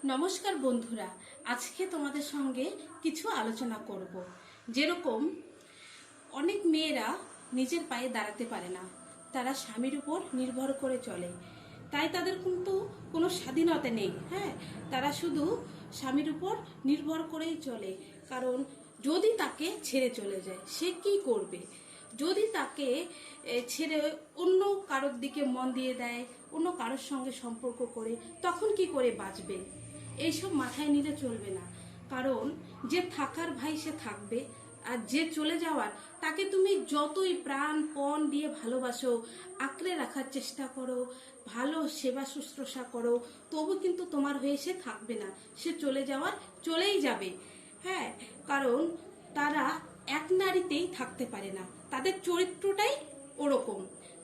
নমস্কার বন্ধুরা, আজকে তোমাদের সঙ্গে কিছু আলোচনা করব। যেরকম অনেক মেয়েরা নিজের পায়ে দাঁড়াতে পারে না, তারা স্বামীর উপর নির্ভর করে চলে, তাই তাদের কিন্তু কোনো স্বাধীনতা নেই। হ্যাঁ, তারা শুধু স্বামীর উপর নির্ভর করেই চলে। কারণ যদি তাকে ছেড়ে চলে যায়, সে কি করবে? যদি তাকে ছেড়ে অন্য কারোর দিকে মন দিয়ে দেয়, অন্য কারোর সঙ্গে সম্পর্ক করে, তখন কি করে বাঁচবে? এইসব মাথায় নিলে চলবে না। কারণ যে থাকার ভাই সে থাকবে, আর যে চলে যাওয়ার তাকে তুমি যতই প্রাণপণ দিয়ে ভালোবাসো, আঁকড়ে রাখার চেষ্টা করো, ভালো সেবা শুশ্রূষা করো, তবু কিন্তু তোমার হয়ে সে থাকবে না। সে চলে যাওয়ার চলেই যাবে। হ্যাঁ, কারণ তারা এক নারীতেই থাকতে পারে না, তাদের চরিত্রটাই ওরকম।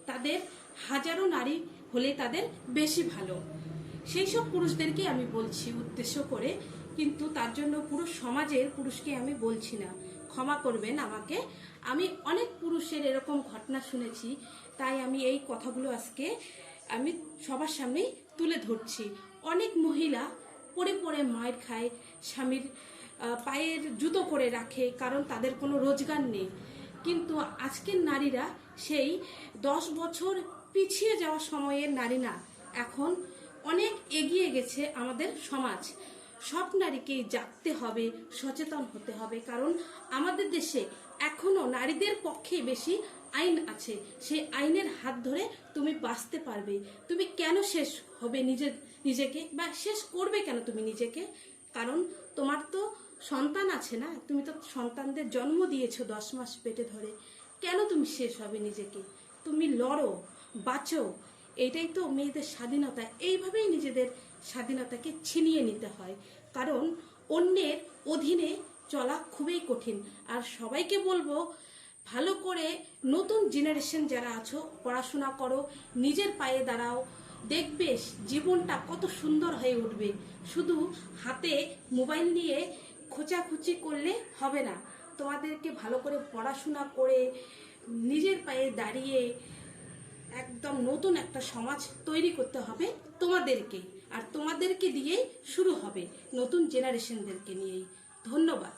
তাদের হাজারো নারী হলে তাদের বেশি ভালো। সেই সব পুরুষদেরকে আমি বলছি উদ্দেশ্য করে, কিন্তু তার জন্য পুরো সমাজের পুরুষকে আমি বলছি না, ক্ষমা করবেন আমাকে। আমি অনেক পুরুষের এরকম ঘটনা শুনেছি, তাই আমি এই কথাগুলো আজকে আমি সবার সামনেই তুলে ধরছি। অনেক মহিলা পড়ে পড়ে মার খায়, স্বামীর পায়ের জুতো করে রাখে, কারণ তাদের কোনো রোজগার নেই। কিন্তু আজকের নারীরা সেই 10 বছর পিছিয়ে যাওয়া সময়ের নারী না, এখন অনেক এগিয়ে গেছে আমাদের সমাজ। সব নারীকেই জাগতে হবে, সচেতন হতে হবে। কারণ আমাদের দেশে এখনো নারীদের পক্ষে বেশি আইন আছে। সেই আইনের হাত ধরে তুমি বাঁচতে পারবে। তুমি কেন শেষ হবে নিজেকে, বা শেষ করবে কেন তুমি নিজেকে? কারণ তোমার তো সন্তান আছে না, তুমি তো সন্তানদের জন্ম দিয়েছো 10 মাস পেটে ধরে। কেন তুমি শেষ হবে নিজেকে? তুমি লড়ো, বাঁচো। এটাই তো মেয়েদের স্বাধীনতা। এইভাবেই নিজেদের স্বাধীনতাকে ছিনিয়ে নিতে হয়। কারণ অন্যের অধীনে চলা খুবই কঠিন। আর সবাইকে বলবো, ভালো করে নতুন জেনারেশন যারা আছো, পড়াশোনা করো, নিজের পায়ে দাঁড়াও, দেখবে জীবনটা কত সুন্দর হয়ে উঠবে। শুধু হাতে মোবাইল নিয়ে খোঁচাখুচি করলে হবে না। তোমাদেরকে ভালো করে পড়াশোনা করে নিজের পায়ে দাঁড়িয়ে একদম নতুন একটা সমাজ তৈরি করতে হবে তোমাদেরকেই। আর তোমাদেরকে দিয়েই শুরু হবে, নতুন জেনারেশনদেরকে নিয়েই। ধন্যবাদ।